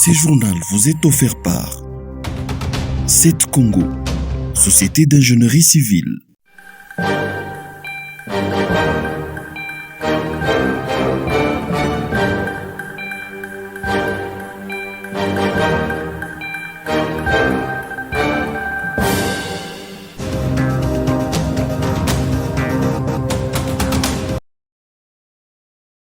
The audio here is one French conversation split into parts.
Ce journal vous est offert par CET Congo, Société d'ingénierie civile.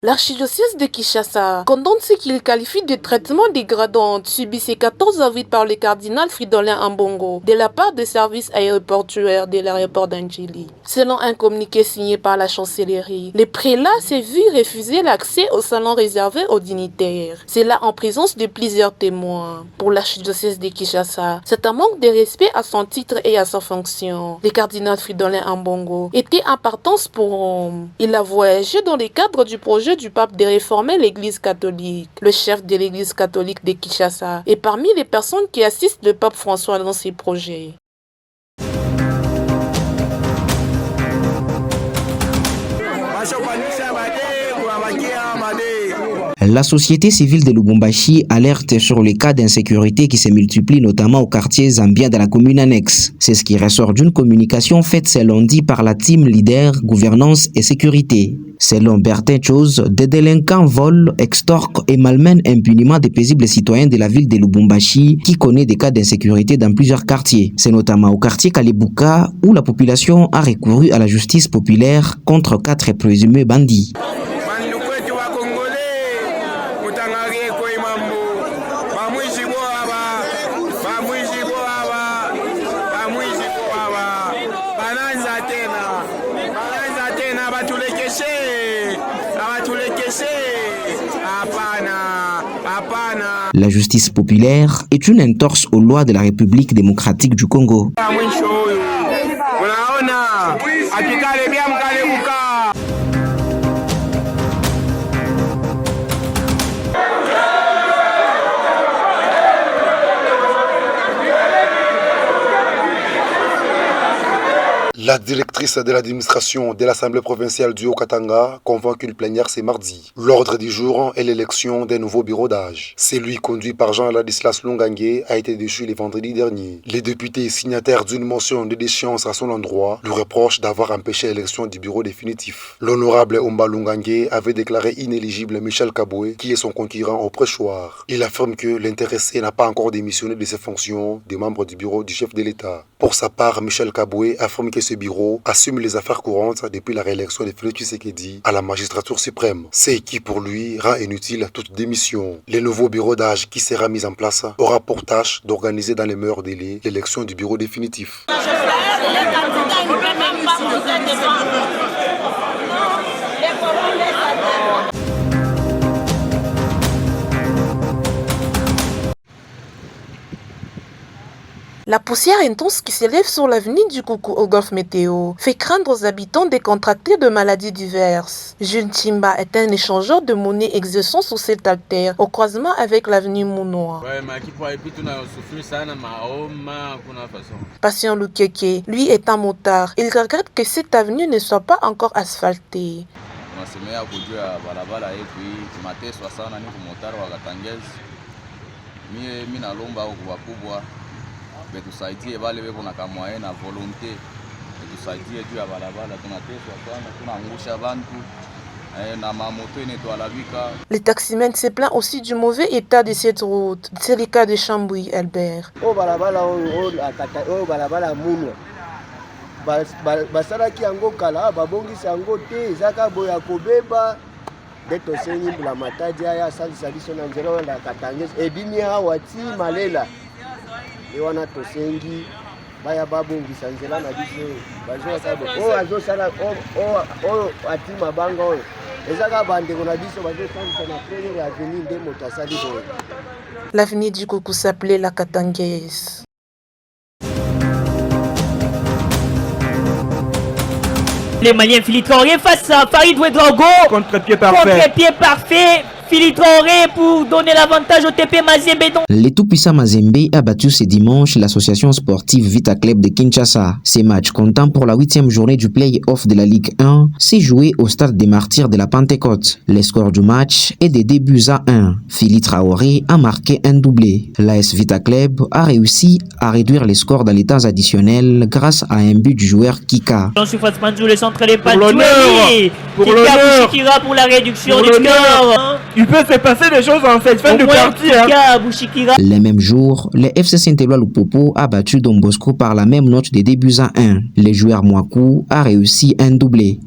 L'archidiocèse de Kinshasa condamne ce qu'il qualifie de traitement dégradant subi ce 14 avril par le cardinal Fridolin Ambongo de la part des services aéroportuaires de l'aéroport d'Andjili. Selon un communiqué signé par la chancellerie, le prélat s'est vu refuser l'accès au salon réservé aux dignitaires. Cela en présence de plusieurs témoins. Pour l'archidiocèse de Kinshasa, c'est un manque de respect à son titre et à sa fonction. Le cardinal Fridolin Ambongo était en partance pour Rome. Il a voyagé dans le cadre du projet du pape de réformer l'église catholique. Le chef de l'église catholique de Kinshasa est parmi les personnes qui assistent le pape François dans ses projets. La société civile de Lubumbashi alerte sur les cas d'insécurité qui se multiplient notamment au quartier Zambia de la commune annexe. C'est ce qui ressort d'une communication faite ce lundi par la team leader gouvernance et sécurité. Selon Bertin Chose, des délinquants volent, extorquent et malmènent impunément des paisibles citoyens de la ville de Lubumbashi qui connaît des cas d'insécurité dans plusieurs quartiers. C'est notamment au quartier Kalibuka où la population a recouru à la justice populaire contre 4 présumés bandits. La justice populaire est une entorse aux lois de la République démocratique du Congo. La directrice de l'administration de l'Assemblée provinciale du Haut-Katanga convoque une plénière ce mardi. L'ordre du jour est l'élection d'un nouveau bureau d'âge. Celui conduit par Jean-Ladislas Longangue a été déchu le vendredi dernier. Les députés signataires d'une motion de déchéance à son endroit lui reprochent d'avoir empêché l'élection du bureau définitif. L'honorable Omba Longangue avait déclaré inéligible Michel Kaboué, qui est son concurrent au préchoir. Il affirme que l'intéressé n'a pas encore démissionné de ses fonctions de membre du bureau du chef de l'État. Pour sa part, Michel Kaboué affirme que ce bureau assume les affaires courantes depuis la réélection de Félix Tshisekedi à la magistrature suprême. C'est qui pour lui rend inutile toute démission. Le nouveau bureau d'âge qui sera mis en place aura pour tâche d'organiser dans les meilleurs délais l'élection du bureau définitif. La poussière intense qui s'élève sur l'avenue du Coucou au Golfe Météo fait craindre aux habitants de contracter de maladies diverses. Jules Chimba est un échangeur de monnaie exerçant sur cette artère au croisement avec l'avenue Mounois. Patient Lukeke, lui est un motard. Il regrette que cette avenue ne soit pas encore asphaltée. Betusaidie wale weko na kamwae na volonté, betusaidie juu ya barabara, tunateswa sana, tunaangusha bantu na mamoto inetoalabika. Les taximens se plaignent aussi du mauvais état de cette route. C'est le cas de Chambouy Albert. Barabara muno basalaki yango kala babongisa yango te ezaka boya kobeba nde tosengi mbula matadi aya asalisa biso na nzela oyo ya Katangese ebimi awa ti malela ewana tosengi baya babongisa nzela na biso oyo azosala oyo ati mabanga oyo ezaka bandeko na biso bazosalisa na première avenue nde moto asali boye. L'avenue du Coucou s'appelait la Katangese. Les Maliens Philippe Traoré face à Farid Ouedraogo. Contre-pied parfait. Contre-pied parfait. Philippe Traoré pour donner l'avantage au TP Mazembe. Les tout-puissants Mazembe a battu ce dimanche l'association sportive Vita Club de Kinshasa. Ces matchs comptant pour la 8e journée du play-off de la Ligue 1 s'est joué au stade des Martyrs de la Pentecôte. Le score du match est de 2-1. Philippe Traoré a marqué un doublé. L'AS Vita Club a réussi à réduire les scores dans les temps additionnels grâce à un but du joueur Kika. Le centre des pour l'honneur, pour la réduction du score. Il peut se passer des choses en cette fin de partie. Le même jour, le FC Saint-Éloi Lupopo a battu Don Bosco par la même note de 2-1. Le joueur Mouakou a réussi un doublé.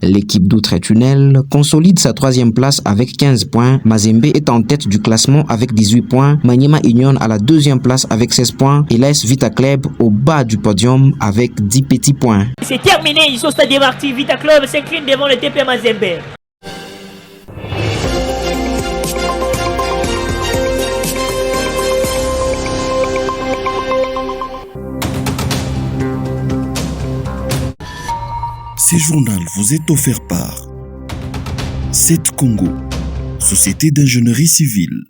L'équipe d'Outre-Tunnel consolide sa 3e place avec 15 points. Mazembe est en tête du classement avec 18 points. Maniema Union à la 2e place avec 16 points. Et l'AS Vita Club au bas du podium avec 10 petits points. C'est terminé, ils sont stade des Martyrs. Vita Club s'incline devant le TP Mazembe. Ce journal vous est offert par 7 Congo, Société d'ingénierie civile.